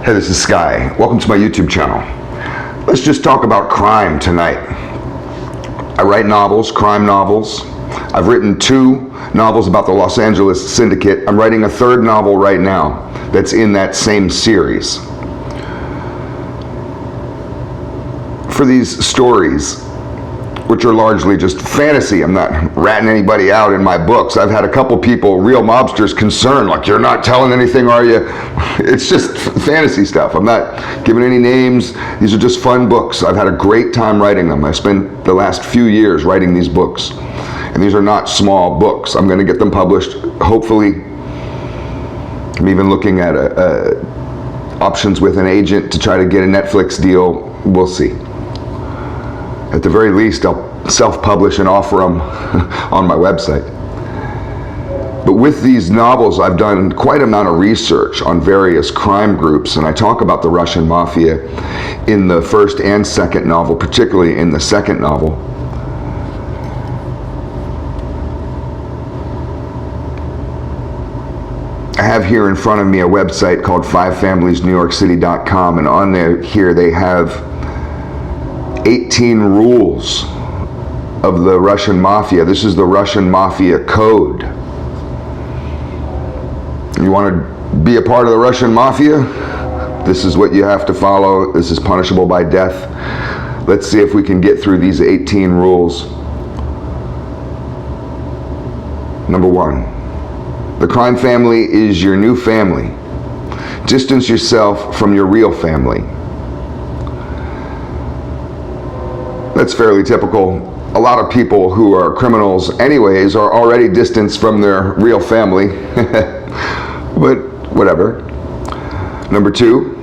Hey, this is Sky. Welcome to my YouTube channel. Let's just talk about crime tonight. I write novels, crime novels. I've written 2 novels about the Los Angeles Syndicate. I'm writing a 3rd novel right now that's in that same series. For these stories, which are largely just fantasy, I'm not ratting anybody out in my books. I've had a couple people, real mobsters, concerned, like, you're not telling anything, are you? It's just fantasy stuff. I'm not giving any names. These are just fun books. I've had a great time writing them. I spent the last few years writing these books. And these are not small books. I'm going to get them published, hopefully. I'm even looking at options with an agent to try to get a Netflix deal. We'll see. At the very least, I'll self-publish and offer them on my website. But with these novels, I've done quite an amount of research on various crime groups, and I talk about the Russian Mafia in the 1st and 2nd novel, particularly in the 2nd novel. I have here in front of me a website called 5familiesnewyorkcity.com, and on there here they have 18 rules of the Russian Mafia. This is the Russian Mafia Code. You want to be a part of the Russian Mafia? This is what you have to follow. This is punishable by death. Let's see if we can get through these 18 rules. Number 1, the crime family is your new family. Distance yourself from your real family. That's fairly typical. A lot of people who are criminals anyways are already distanced from their real family. But whatever. Number 2,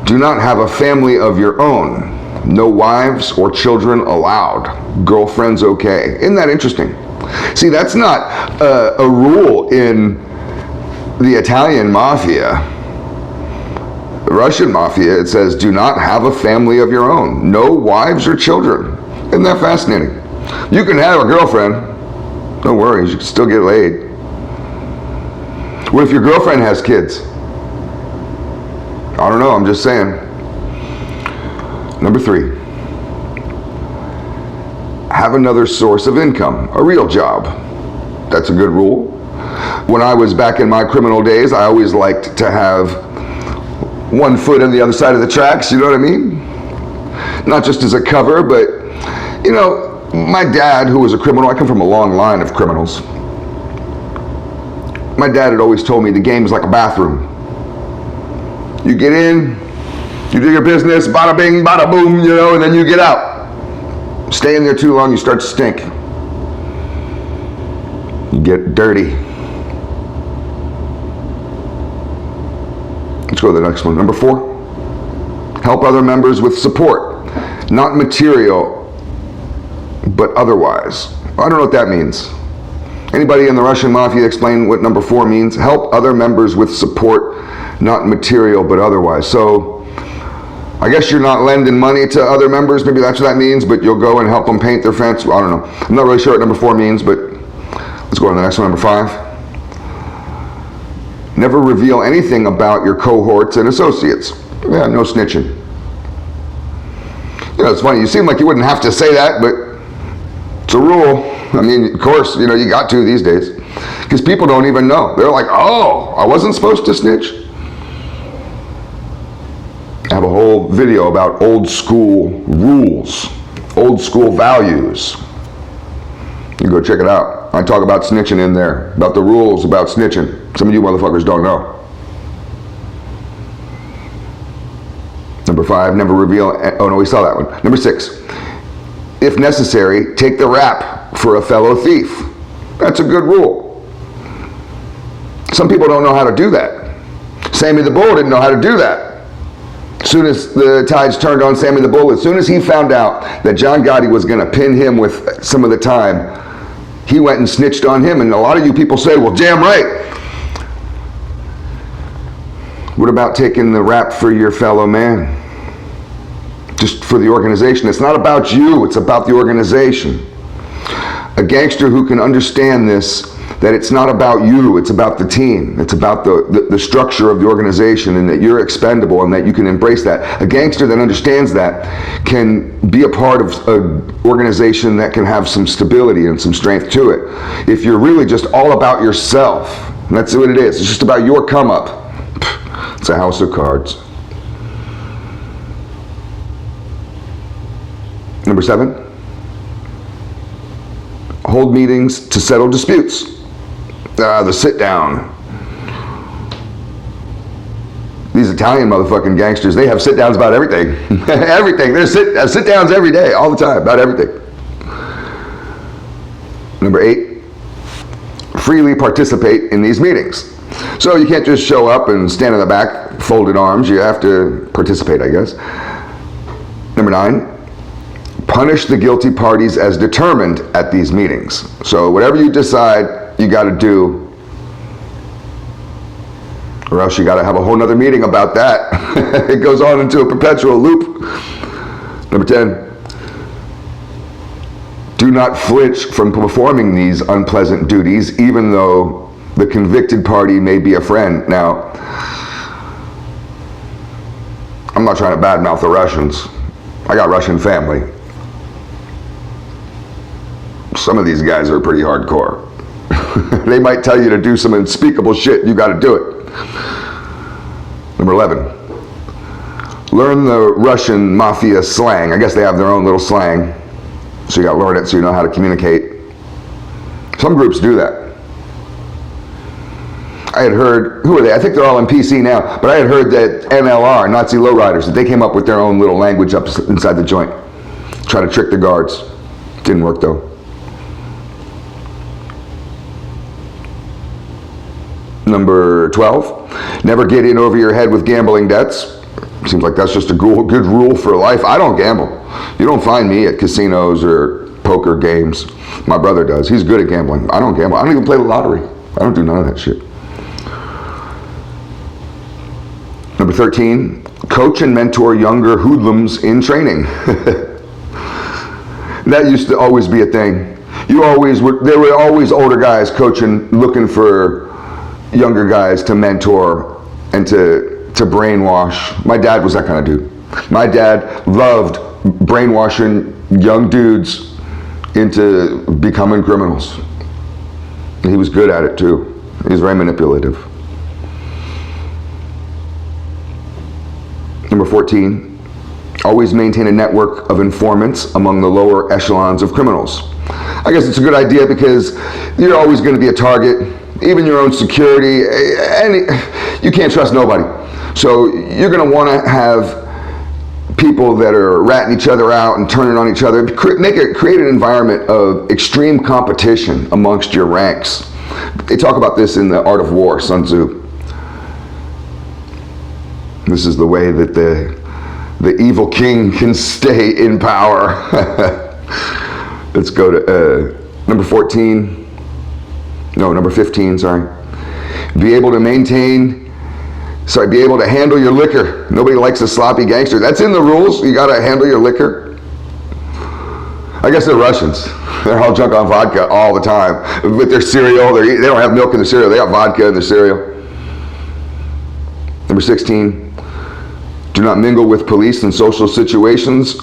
do not have a family of your own. No wives or children allowed. Girlfriends okay. Isn't that interesting? See, that's not a rule in the Italian Mafia. The Russian Mafia, it says, do not have a family of your own. No wives or children. Isn't that fascinating? You can have a girlfriend. No worries, you can still get laid. What if your girlfriend has kids? I don't know, I'm just saying. Number 3, have another source of income, a real job. That's a good rule. When I was back in my criminal days, I always liked to have one foot on the other side of the tracks, you know what I mean? Not just as a cover, but, you know, my dad, who was a criminal, I come from a long line of criminals. My dad had always told me the game is like a bathroom. You get in, you do your business, bada bing, bada boom, you know, and then you get out. Stay in there too long, you start to stink. You get dirty. Let's go to the next one. Number 4, help other members with support. Not material, but otherwise. I don't know what that means. Anybody in the Russian Mafia explain what number 4 means? Help other members with support, not material, but otherwise. So, I guess you're not lending money to other members, maybe that's what that means, but you'll go and help them paint their fence. I don't know. I'm not really sure what number 4 means, but let's go on to the next one, number 5. Never reveal anything about your cohorts and associates. Yeah, no snitching. You know, it's funny, you seem like you wouldn't have to say that, but it's a rule. I mean, of course, you know, you got to these days. Because people don't even know. They're like, oh, I wasn't supposed to snitch. I have a whole video about old school rules, old school values. You can go check it out. I talk about snitching in there, about the rules about snitching. Some of you motherfuckers don't know. Number 5, never reveal, oh no, we saw that one. Number 6, if necessary, take the rap for a fellow thief. That's a good rule. Some people don't know how to do that. Sammy the Bull didn't know how to do that. As soon as the tides turned on Sammy the Bull, as soon as he found out that John Gotti was going to pin him with some of the time, he went and snitched on him. And a lot of you people say, well, damn right. What about taking the rap for your fellow man? Just for the organization. It's not about you, it's about the organization. A gangster who can understand this that it's not about you, it's about the team. It's about the structure of the organization, and that you're expendable and that you can embrace that. A gangster that understands that can be a part of an organization that can have some stability and some strength to it. If you're really just all about yourself, and that's what it is, it's just about your come up, it's a house of cards. Number 7, hold meetings to settle disputes. The sit down. These Italian motherfucking gangsters, they have sit downs about everything. Everything. There's sit downs every day, all the time, about everything. Number 8, freely participate in these meetings. So you can't just show up and stand in the back, folded arms. You have to participate, I guess. Number 9, punish the guilty parties as determined at these meetings. So whatever you decide, you got to do, or else you got to have a whole nother meeting about that. It goes on into a perpetual loop. Number 10, do not flinch from performing these unpleasant duties, even though the convicted party may be a friend. Now, I'm not trying to badmouth the Russians. I got Russian family. Some of these guys are pretty hardcore. They might tell you to do some unspeakable shit, you got to do it. Number 11, learn the Russian Mafia slang. I guess they have their own little slang, so you got to learn it so you know how to communicate. Some groups do that. I had heard, who are they? I think they're all in PC now, but I had heard that NLR, Nazi lowriders, that they came up with their own little language up inside the joint. Try to trick the guards. Didn't work though. Number 12, never get in over your head with gambling debts. Seems like that's just a good rule for life. I don't gamble. You don't find me at casinos or poker games. My brother does. He's good at gambling. I don't gamble. I don't even play the lottery. I don't do none of that shit. Number 13, coach and mentor younger hoodlums in training. That used to always be a thing. There were always older guys coaching, looking for younger guys to mentor and to brainwash. My dad was that kind of dude. My dad loved brainwashing young dudes into becoming criminals. And he was good at it too. He was very manipulative. Number 14, always maintain a network of informants among the lower echelons of criminals. I guess it's a good idea because you're always going to be a target. Even your own security, you can't trust nobody. So you're going to want to have people that are ratting each other out and turning on each other. Create an environment of extreme competition amongst your ranks. They talk about this in The Art of War, Sun Tzu. This is the way that the evil king can stay in power. Let's go to number 15, sorry. Be able to handle your liquor. Nobody likes a sloppy gangster. That's in the rules. You gotta handle your liquor. I guess they're Russians. They're all drunk on vodka all the time. With their cereal, they don't have milk in their cereal. They got vodka in their cereal. Number 16, do not mingle with police in social situations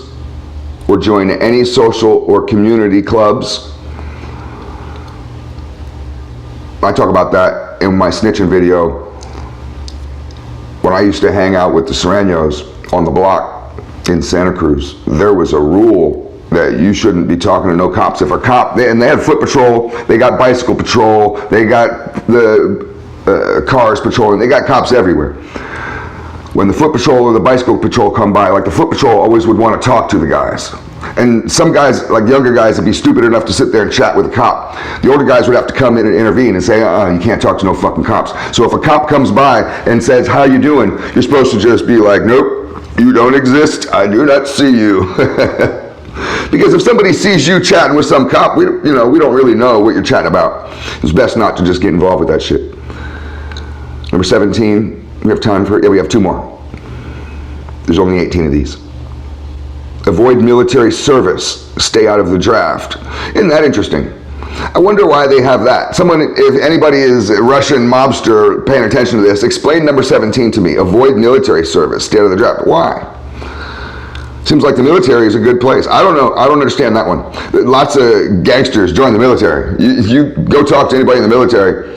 or join any social or community clubs. I talk about that in my snitching video. When I used to hang out with the Serranos on the block in Santa Cruz, there was a rule that you shouldn't be talking to no cops. If a cop, and they had foot patrol, they got bicycle patrol, they got the cars patrolling, they got cops everywhere. When the foot patrol or the bicycle patrol come by, like the foot patrol always would want to talk to the guys. And some guys, like younger guys, would be stupid enough to sit there and chat with a cop. The older guys would have to come in and intervene and say, you can't talk to no fucking cops. So if a cop comes by and says, how you doing? You're supposed to just be like, nope, you don't exist. I do not see you. Because if somebody sees you chatting with some cop, we don't really know what you're chatting about. It's best not to just get involved with that shit. Number 17, we have time for, we have 2 more. There's only 18 of these. Avoid military service. Stay out of the draft. Isn't that interesting? I wonder why they have that. Someone, if anybody is a Russian mobster paying attention to this, explain number 17 to me. Avoid military service, stay out of the draft. Why? Seems like the military is a good place. I don't know. I don't understand that one. Lots of gangsters join the military. You go talk to anybody in the military.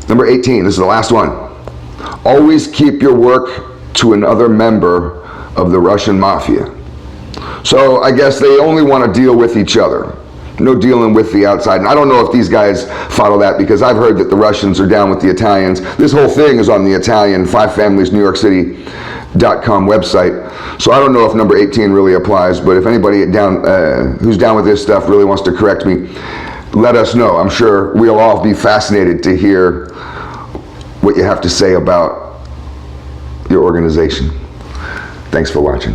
Number 18, this is the last one. Always keep your work to another member of the Russian Mafia. So I guess they only want to deal with each other. No dealing with the outside. And I don't know if these guys follow that, because I've heard that the Russians are down with the Italians. This whole thing is on the Italian 5 Families New York City.com website. So I don't know if number 18 really applies, but if anybody down who's down with this stuff really wants to correct me, let us know. I'm sure we'll all be fascinated to hear what you have to say about your organization. Thanks for watching.